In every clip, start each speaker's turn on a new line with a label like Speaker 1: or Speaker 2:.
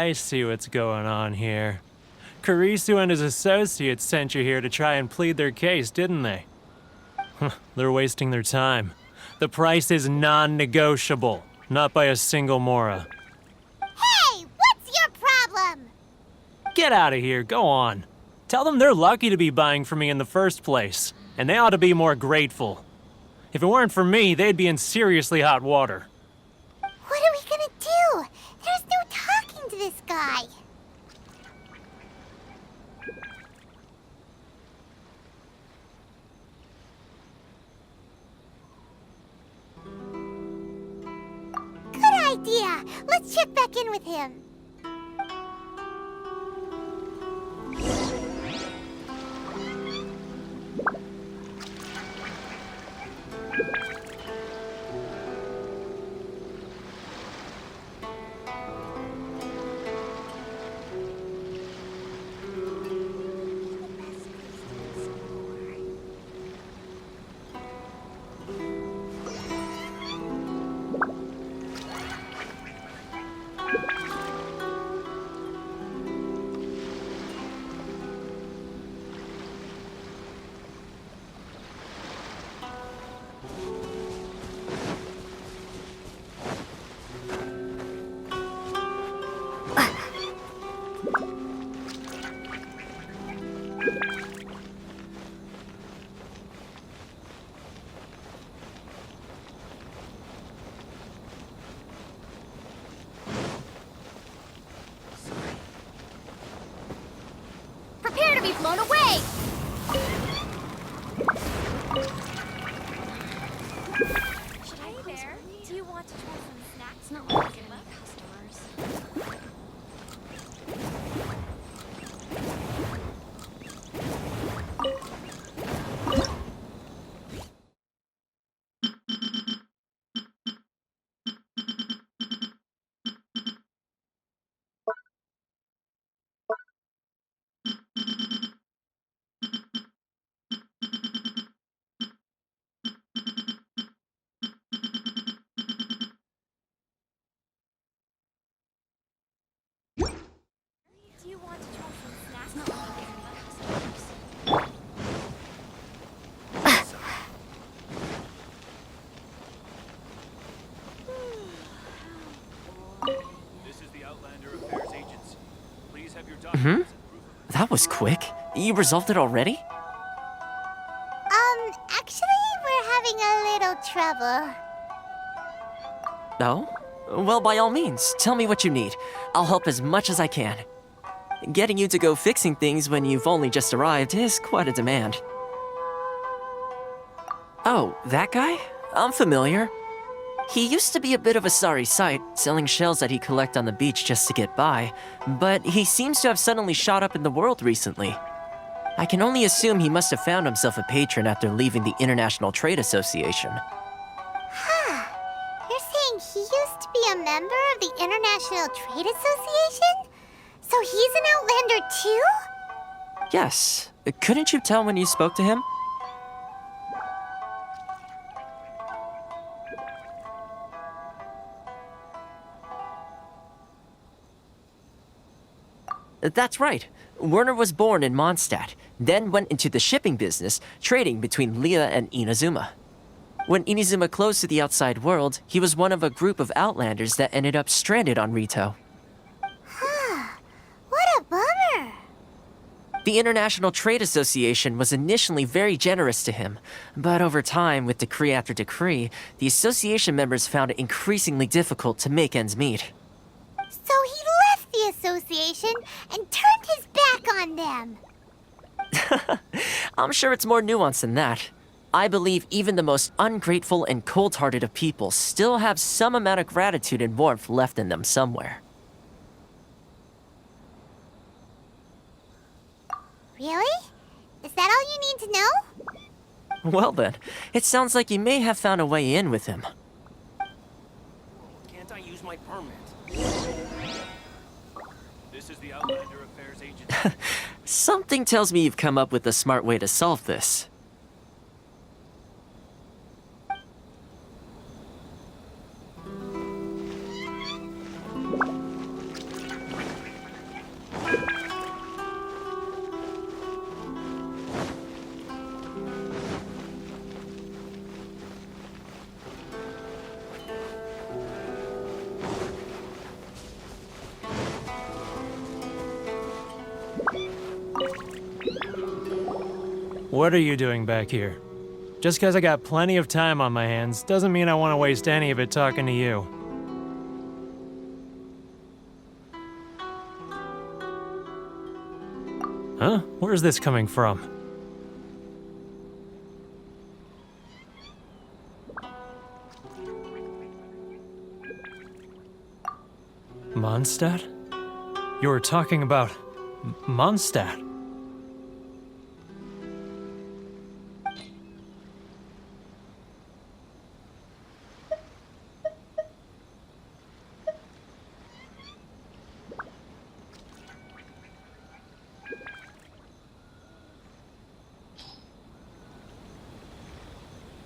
Speaker 1: I see what's going on here. Karisu and his associates sent you here to try and plead their case, didn't they? They're wasting their time. The price is non-negotiable, not by a single Mora.
Speaker 2: Hey, what's your problem?
Speaker 1: Get out of here, go on. Tell them they're lucky to be buying from me in the first place, and they ought to be more grateful. If it weren't for me, they'd be in seriously hot water.
Speaker 2: What are we gonna do? There's no talking to this guy. Good idea. Let's check back in with him. Prepare to be blown away! Should I be there? Do you want to try some snacks? Not like getting customers. Do you want to try some snacks? Not like getting
Speaker 3: This is the Outlander Affairs Agency. Please have your documents and proof of
Speaker 4: That was quick. You resolved it already?
Speaker 2: Actually, we're having a little trouble.
Speaker 4: No? Well, by all means, tell me what you need. I'll help as much as I can. Getting you to go fixing things when you've only just arrived is quite a demand. Oh, that guy? I'm familiar. He used to be a bit of a sorry sight, selling shells that he collect on the beach just to get by, but he seems to have suddenly shot up in the world recently. I can only assume he must have found himself a patron after leaving the International Trade Association.
Speaker 2: You're saying he used to be a member of the International Trade Association? So he's an Outlander too?
Speaker 4: Yes. Couldn't you tell when you spoke to him? That's right. Werner was born in Mondstadt, then went into the shipping business, trading between Leah and Inazuma. When Inazuma closed to the outside world, he was one of a group of Outlanders that ended up stranded on Rito.
Speaker 2: What a bummer.
Speaker 4: The International Trade Association was initially very generous to him, but over time, with decree after decree, the association members found it increasingly difficult to make ends meet.
Speaker 2: So he left the association and turned his back on them.
Speaker 4: I'm sure it's more nuanced than that. I believe even the most ungrateful and cold-hearted of people still have some amount of gratitude and warmth left in them somewhere.
Speaker 2: Really? Is that all you need to know?
Speaker 4: Well then, it sounds like you may have found a way in with him.
Speaker 3: Can't I use my permit? This is the Outlander Affairs Agency.
Speaker 4: Something tells me you've come up with a smart way to solve this.
Speaker 1: What are you doing back here? Just because I got plenty of time on my hands doesn't mean I want to waste any of it talking to you. Huh? Where's this coming from? Mondstadt? You were talking about Mondstadt.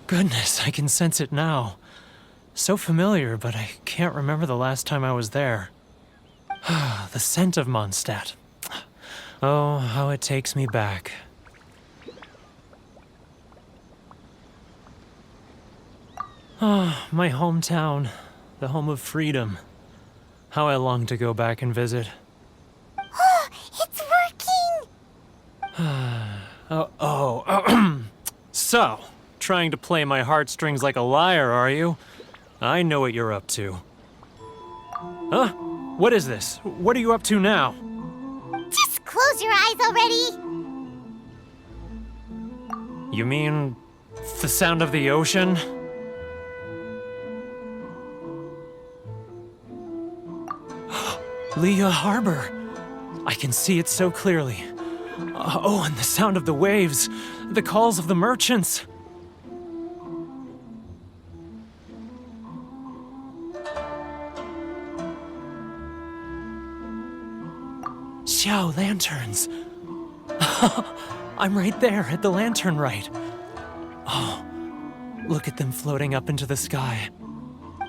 Speaker 1: Goodness, I can sense it now. So familiar, but I can't remember the last time I was there. The scent of Mondstadt. Oh, how it takes me back. Oh, my hometown. The home of freedom. How I long to go back and visit.
Speaker 2: Oh, it's working!
Speaker 1: So, trying to play my heartstrings like a liar, are you? I know what you're up to. Huh? What is this? What are you up to now?
Speaker 2: Just close your eyes already!
Speaker 1: You mean the sound of the ocean? Leah Harbor. I can see it so clearly. Oh, and the sound of the waves, the calls of the merchants. Xiao lanterns. I'm right there at the lantern right. Oh, look at them floating up into the sky.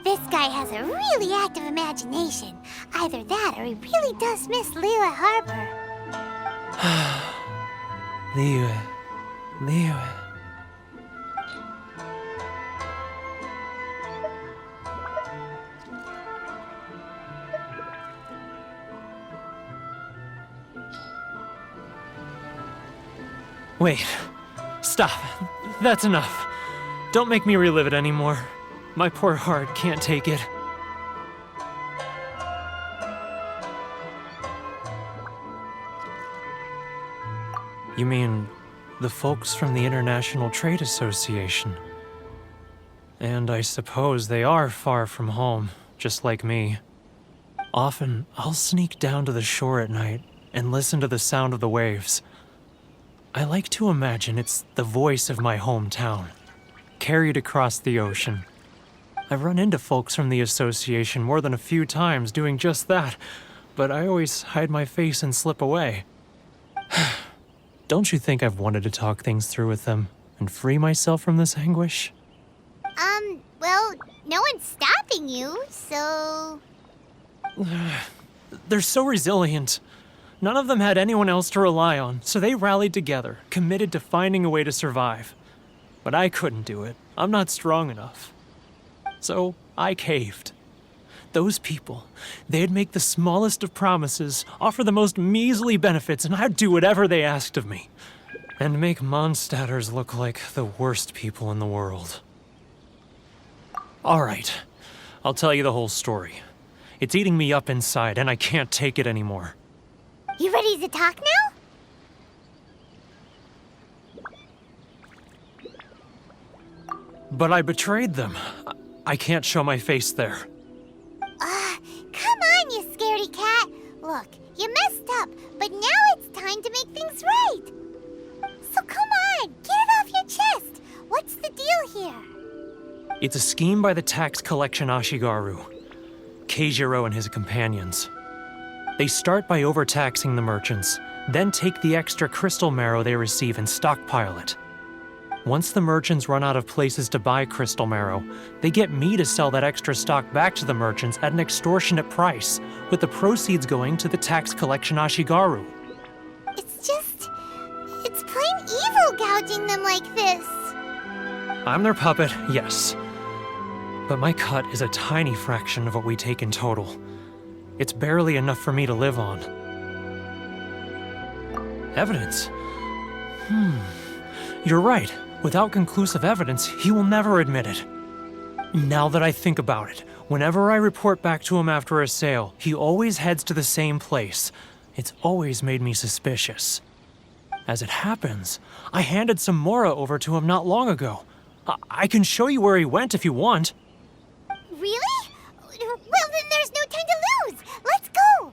Speaker 2: This guy has a really active imagination. Either that or he really does miss Liyue Harbor.
Speaker 1: Liyue. Wait. Stop. That's enough. Don't make me relive it anymore. My poor heart can't take it. You mean the folks from the International Trade Association? And I suppose they are far from home, just like me. Often, I'll sneak down to the shore at night and listen to the sound of the waves. I like to imagine it's the voice of my hometown, carried across the ocean. I've run into folks from the association more than a few times doing just that, but I always hide my face and slip away. Don't you think I've wanted to talk things through with them and free myself from this anguish?
Speaker 2: Well, no one's stopping you, so...
Speaker 1: They're so resilient. None of them had anyone else to rely on, so they rallied together, committed to finding a way to survive. But I couldn't do it. I'm not strong enough. So I caved. Those people, they'd make the smallest of promises, offer the most measly benefits, and I'd do whatever they asked of me. And make Mondstadters look like the worst people in the world. All right, I'll tell you the whole story. It's eating me up inside, and I can't take it anymore.
Speaker 2: You ready to talk now?
Speaker 1: But I betrayed them. I can't show my face there.
Speaker 2: Come on, you scaredy cat. Look, you messed up, but now it's time to make things right. So come on, get it off your chest. What's the deal here?
Speaker 1: It's a scheme by the tax collection Ashigaru, Keijiro and his companions. They start by overtaxing the merchants, then take the extra crystal marrow they receive and stockpile it. Once the merchants run out of places to buy crystal marrow, they get me to sell that extra stock back to the merchants at an extortionate price, with the proceeds going to the tax collection Ashigaru.
Speaker 2: It's plain evil gouging them like this.
Speaker 1: I'm their puppet, yes. But my cut is a tiny fraction of what we take in total. It's barely enough for me to live on. Evidence? You're right. Without conclusive evidence, he will never admit it. Now that I think about it, whenever I report back to him after a sale, he always heads to the same place. It's always made me suspicious. As it happens, I handed some Mora over to him not long ago. I can show you where he went if you want.
Speaker 2: Really? Well, then there's no time to lose. Let's go.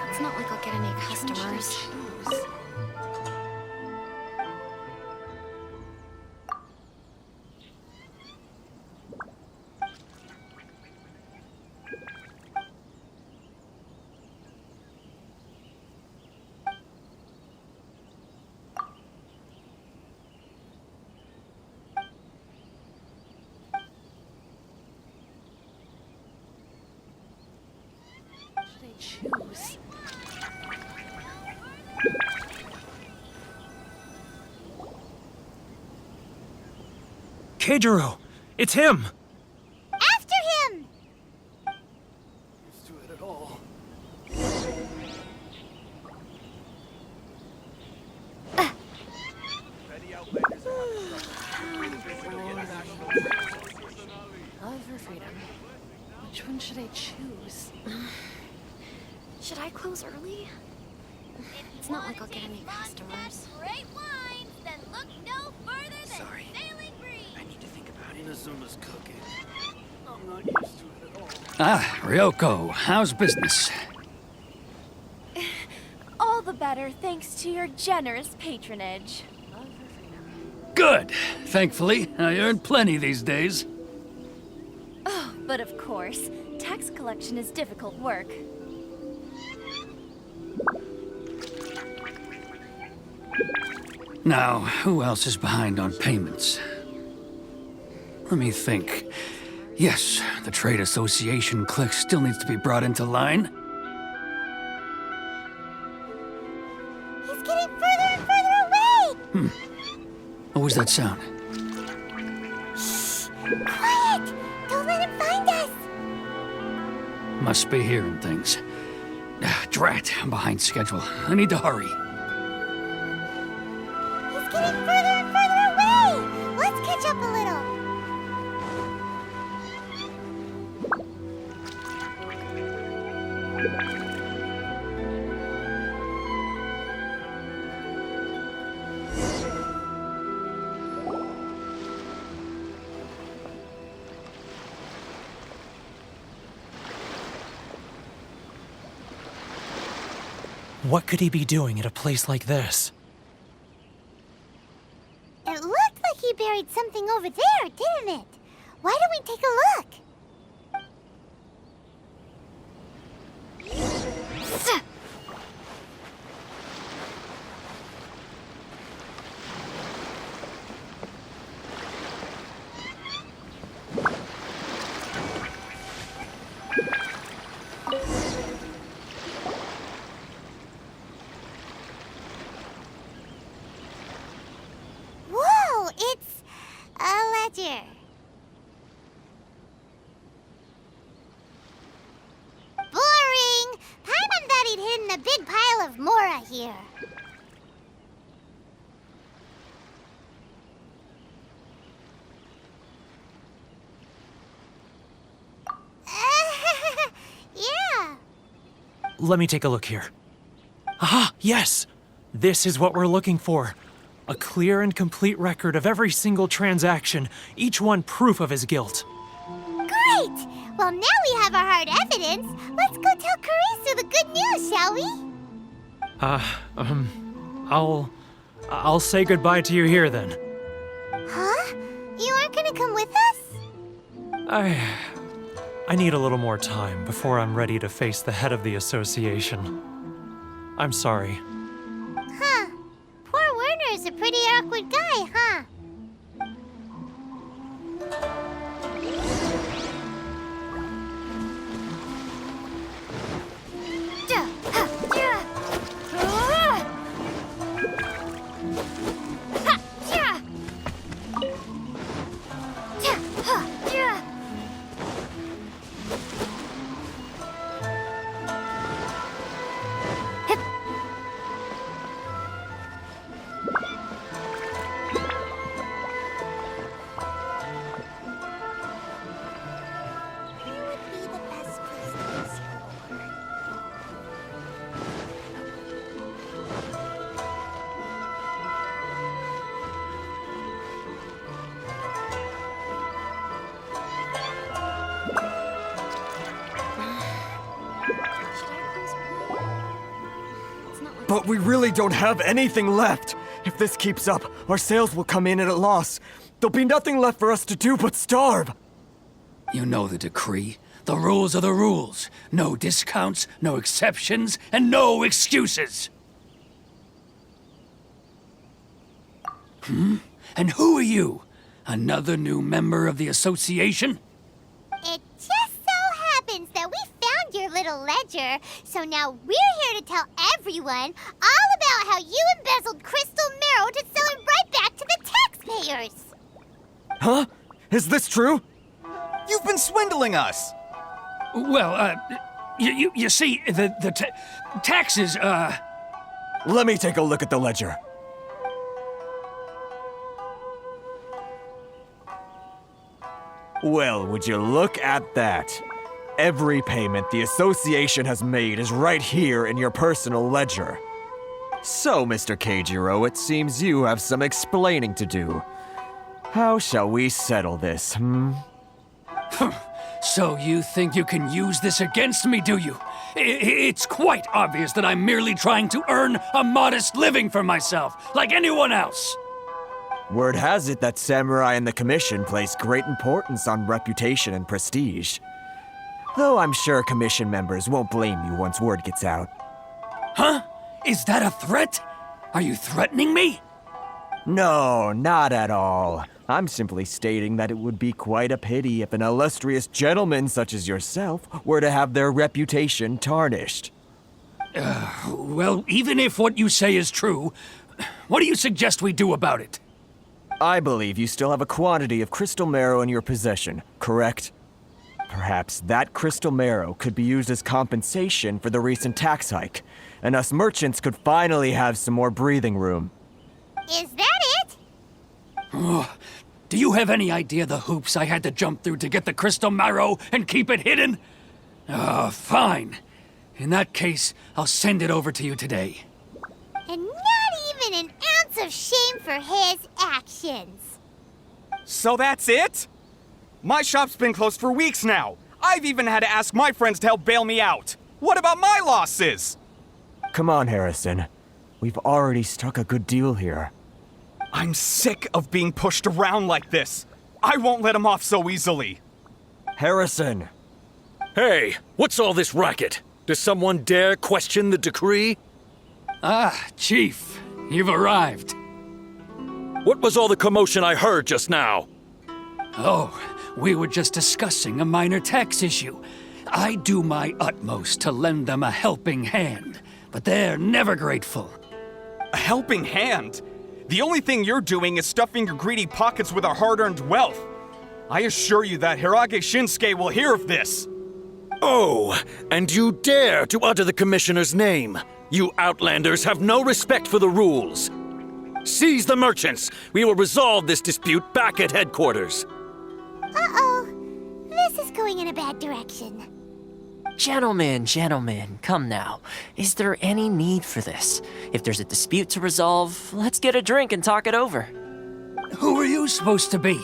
Speaker 5: It's not like I'll get any customers. Choose.
Speaker 1: Keijiro! It's him!
Speaker 2: After him!
Speaker 6: Used to it at all.
Speaker 3: Petty outlanders have international
Speaker 5: Love or freedom? Which one should I choose? Should I close early? It's not like I'll get any customers.
Speaker 2: Great wines, then look no further than
Speaker 6: Sorry.
Speaker 2: Sailing Breeze.
Speaker 6: I need to think about it. Inazuma's cooking. I'm not used to it at all.
Speaker 7: Ah, Ryoko, how's business?
Speaker 8: All the better thanks to your generous patronage.
Speaker 5: Love or freedom?
Speaker 7: Good. Thankfully, I earn plenty these days.
Speaker 8: Oh, but of course, tax collection is difficult work.
Speaker 7: Now, who else is behind on payments? Let me think. Yes, the Trade Association clique still needs to be brought into line.
Speaker 2: He's getting further and further away!
Speaker 7: What was that sound?
Speaker 2: Quiet! Don't let him find us!
Speaker 7: Must be hearing things. Ah, drat, I'm behind schedule. I need to hurry.
Speaker 2: He's getting further and further away! Let's catch up a little!
Speaker 1: What could he be doing at a place like this?
Speaker 2: It looked like he buried something over there, didn't it? Why don't we take a look? Whoa, it's a ledger. Boring! Paimon thought he'd hidden a big pile of Mora here. Yeah.
Speaker 1: Let me take a look here. Aha, yes! This is what we're looking for. A clear and complete record of every single transaction, each one proof of his guilt.
Speaker 2: Great! Well, now we have our hard evidence. Let's go tell Karisu the good news, shall we?
Speaker 1: I'll say goodbye to you here then.
Speaker 2: Huh? You aren't gonna come with us?
Speaker 1: I need a little more time before I'm ready to face the head of the association. I'm sorry.
Speaker 2: Huh. Poor Werner's a pretty awkward guy, huh?
Speaker 9: But we really don't have anything left. If this keeps up, our sales will come in at a loss. There'll be nothing left for us to do but starve.
Speaker 7: You know the decree. The rules are the rules. No discounts, no exceptions, and no excuses. And who are you? Another new member of the association?
Speaker 2: It just so happens that we found your little ledger, so now we're here to tell everyone all about how you embezzled crystal marrow to sell it right back to the taxpayers.
Speaker 9: Huh? Is this true? You've been swindling us!
Speaker 7: Well, you see, the taxes,
Speaker 9: Let me take a look at the ledger. Well, would you look at that? Every payment the association has made is right here in your personal ledger. So, Mr. Keijiro, it seems you have some explaining to do. How shall we settle this,
Speaker 7: So you think you can use this against me, do you? It's quite obvious that I'm merely trying to earn a modest living for myself, like anyone else.
Speaker 9: Word has it that Samurai and the Commission place great importance on reputation and prestige. Though I'm sure Commission members won't blame you once word gets out.
Speaker 7: Huh? Is that a threat? Are you threatening me?
Speaker 9: No, not at all. I'm simply stating that it would be quite a pity if an illustrious gentleman such as yourself were to have their reputation tarnished.
Speaker 7: Well, even if what you say is true, what do you suggest we do about it?
Speaker 9: I believe you still have a quantity of crystal marrow in your possession, correct? Perhaps that crystal marrow could be used as compensation for the recent tax hike, and us merchants could finally have some more breathing room.
Speaker 2: Is that it?
Speaker 7: Do you have any idea the hoops I had to jump through to get the crystal marrow and keep it hidden? Fine. In that case, I'll send it over to you today.
Speaker 2: And not even an ounce of shame for his actions.
Speaker 10: So that's it? My shop's been closed for weeks now. I've even had to ask my friends to help bail me out. What about my losses?
Speaker 9: Come on, Harrison. We've already struck a good deal here.
Speaker 10: I'm sick of being pushed around like this. I won't let him off so easily.
Speaker 9: Harrison!
Speaker 6: Hey, what's all this racket? Does someone dare question the decree?
Speaker 7: Ah, Chief, you've arrived.
Speaker 6: What was all the commotion I heard just now?
Speaker 7: Oh, we were just discussing a minor tax issue. I do my utmost to lend them a helping hand, but they're never grateful.
Speaker 10: A helping hand? The only thing you're doing is stuffing your greedy pockets with our hard-earned wealth. I assure you that Hirage Shinsuke will hear of this.
Speaker 6: Oh, and you dare to utter the Commissioner's name. You Outlanders have no respect for the rules. Seize the merchants. We will resolve this dispute back at headquarters.
Speaker 2: Uh-oh. This is going in a bad direction.
Speaker 4: Gentlemen, come now. Is there any need for this? If there's a dispute to resolve, let's get a drink and talk it over.
Speaker 7: Who are you supposed to be?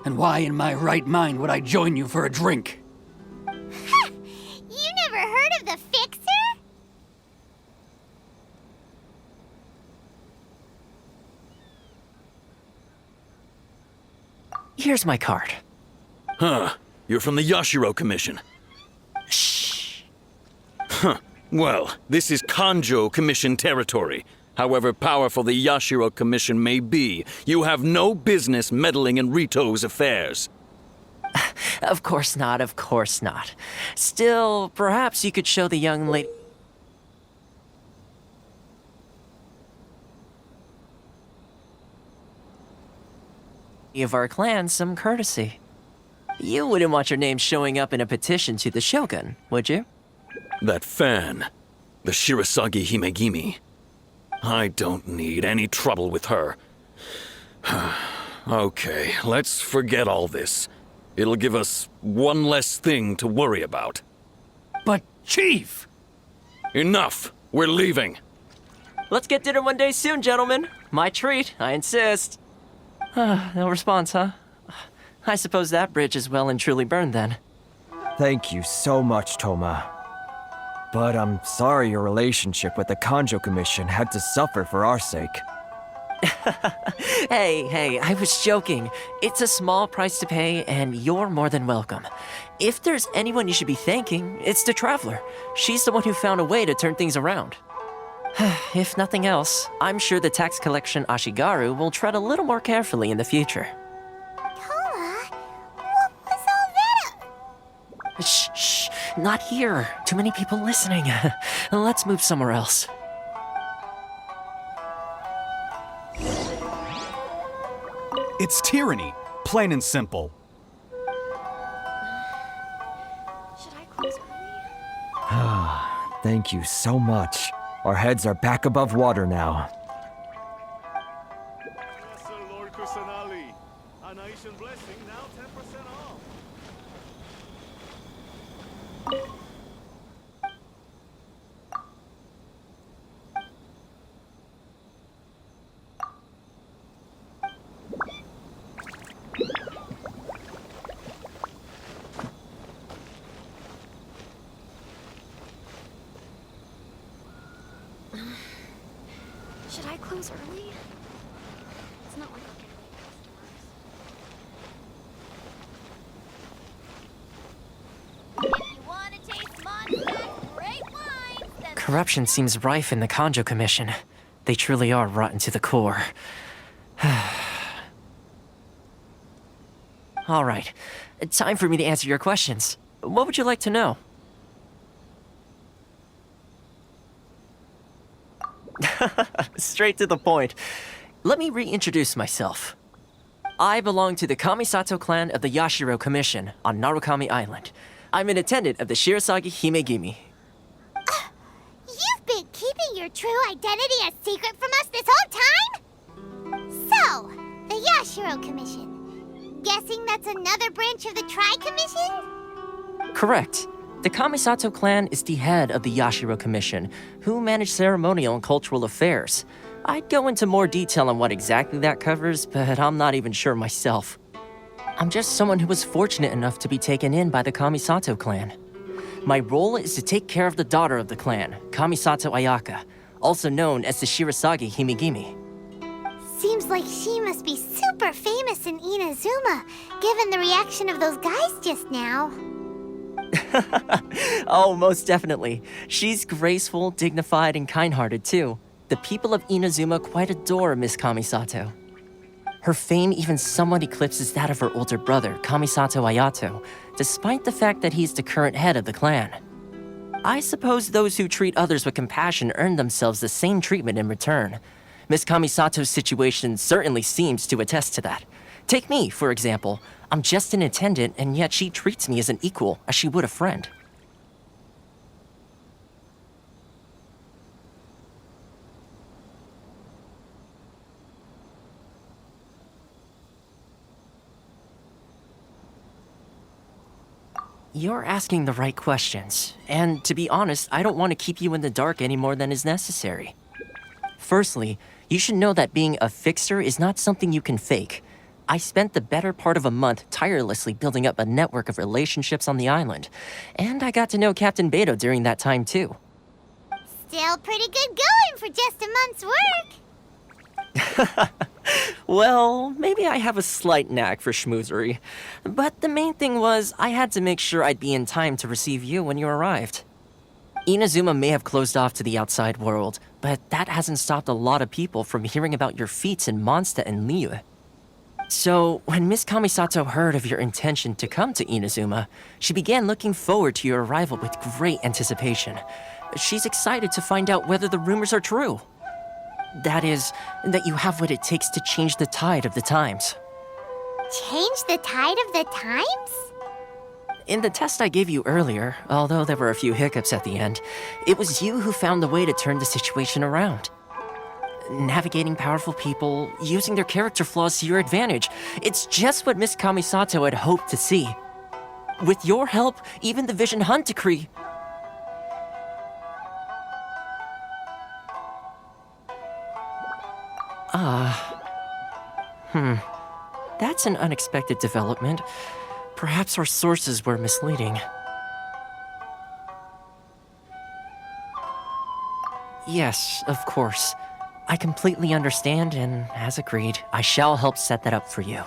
Speaker 7: And why in my right mind would I join you for a drink?
Speaker 2: Ha! You never heard of the Fixer?
Speaker 4: Here's my card.
Speaker 6: Huh. You're from the Yashiro Commission.
Speaker 4: Shh.
Speaker 6: Huh. Well, this is Kanjo Commission territory. However powerful the Yashiro Commission may be, you have no business meddling in Rito's affairs.
Speaker 4: Of course not. Still, perhaps you could show the young lady of our clan some courtesy. You wouldn't want your name showing up in a petition to the Shogun, would you?
Speaker 6: That fan, the Shirasagi Himegimi. I don't need any trouble with her. Okay, let's forget all this. It'll give us one less thing to worry about.
Speaker 7: But, Chief!
Speaker 6: Enough! We're leaving!
Speaker 4: Let's get dinner one day soon, gentlemen. My treat, I insist. No response, huh? I suppose that bridge is well and truly burned then.
Speaker 9: Thank you so much, Toma. But I'm sorry your relationship with the Kanjo Commission had to suffer for our sake.
Speaker 4: Hey, I was joking. It's a small price to pay, and you're more than welcome. If there's anyone you should be thanking, it's the Traveler. She's the one who found a way to turn things around. If nothing else, I'm sure the tax collection Ashigaru will tread a little more carefully in the future.
Speaker 2: Toma, what was all that?
Speaker 4: Shh, not here. Too many people listening. Let's move somewhere else.
Speaker 10: It's tyranny, plain and simple.
Speaker 5: Should I close early?
Speaker 9: Thank you so much. Our heads are back above water now.
Speaker 3: Lord Kusanali. A nation blessing, now 10% off.
Speaker 5: Should I close early? It's not like I'll get any customers.
Speaker 2: If you want to taste Mondstadt's great wine, then
Speaker 4: Corruption seems rife in the Kanjo Commission. They truly are rotten to the core. All right, time for me to answer your questions. What would you like to know? Straight to the point. Let me reintroduce myself. I belong to the Kamisato clan of the Yashiro Commission on Narukami Island. I'm an attendant of the Shirasagi Himegimi.
Speaker 2: you've been keeping your true identity a secret from us this whole time? So, the Yashiro Commission. Guessing that's another branch of the Tri-Commission?
Speaker 4: Correct. The Kamisato clan is the head of the Yashiro Commission, who manage ceremonial and cultural affairs. I'd go into more detail on what exactly that covers, but I'm not even sure myself. I'm just someone who was fortunate enough to be taken in by the Kamisato clan. My role is to take care of the daughter of the clan, Kamisato Ayaka, also known as the Shirasagi Himigimi.
Speaker 2: Seems like she must be super famous in Inazuma, given the reaction of those guys just now.
Speaker 4: Oh, most definitely. She's graceful, dignified, and kind-hearted too. The people of Inazuma quite adore Miss Kamisato. Her fame even somewhat eclipses that of her older brother, Kamisato Ayato, despite the fact that he's the current head of the clan. I suppose those who treat others with compassion earn themselves the same treatment in return. Miss Kamisato's situation certainly seems to attest to that. Take me, for example. I'm just an attendant, and yet she treats me as an equal, as she would a friend. You're asking the right questions, and to be honest, I don't want to keep you in the dark any more than is necessary. Firstly, you should know that being a fixer is not something you can fake. I spent the better part of a month tirelessly building up a network of relationships on the island, and I got to know Captain Beto during that time too.
Speaker 2: Still pretty good going for just a month's work.
Speaker 4: Well, maybe I have a slight knack for schmoozery, but the main thing was I had to make sure I'd be in time to receive you when you arrived. Inazuma may have closed off to the outside world, but that hasn't stopped a lot of people from hearing about your feats in Mondstadt and Liyue. So, when Miss Kamisato heard of your intention to come to Inazuma, she began looking forward to your arrival with great anticipation. She's excited to find out whether the rumors are true. That is, that you have what it takes to change the tide of the times.
Speaker 2: Change the tide of the times?
Speaker 4: In the test I gave you earlier, although there were a few hiccups at the end, it was you who found the way to turn the situation around. Navigating powerful people, using their character flaws to your advantage. It's just what Miss Kamisato had hoped to see. With your help, even the Vision Hunt decree... That's an unexpected development. Perhaps our sources were misleading. Yes, of course. I completely understand, and as agreed, I shall help set that up for you.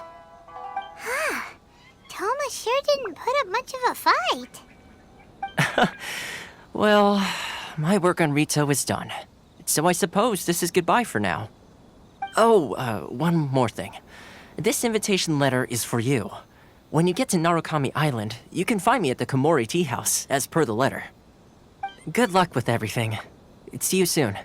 Speaker 2: Toma sure didn't put up much of a fight.
Speaker 4: Well, my work on Rito is done. So I suppose this is goodbye for now. Oh, one more thing. This invitation letter is for you. When you get to Narukami Island, you can find me at the Komori Tea House, as per the letter. Good luck with everything. See you soon.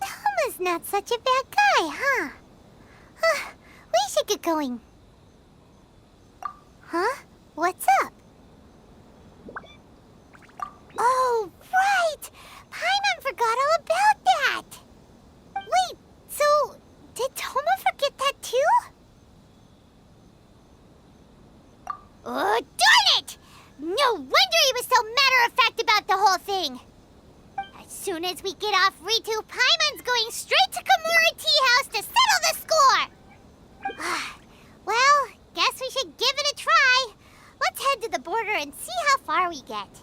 Speaker 2: Toma's not such a bad guy, huh? We should get going. Huh? What's up? Oh, right! Paimon forgot all about that! Wait, so did Toma forget that too? Oh, darn it! No wonder he was so matter-of-fact about the whole thing! As soon as we get off Ritu, Paimon's going straight to Komori Tea House to settle the score! Well, guess we should give it a try. Let's head to the border and see how far we get.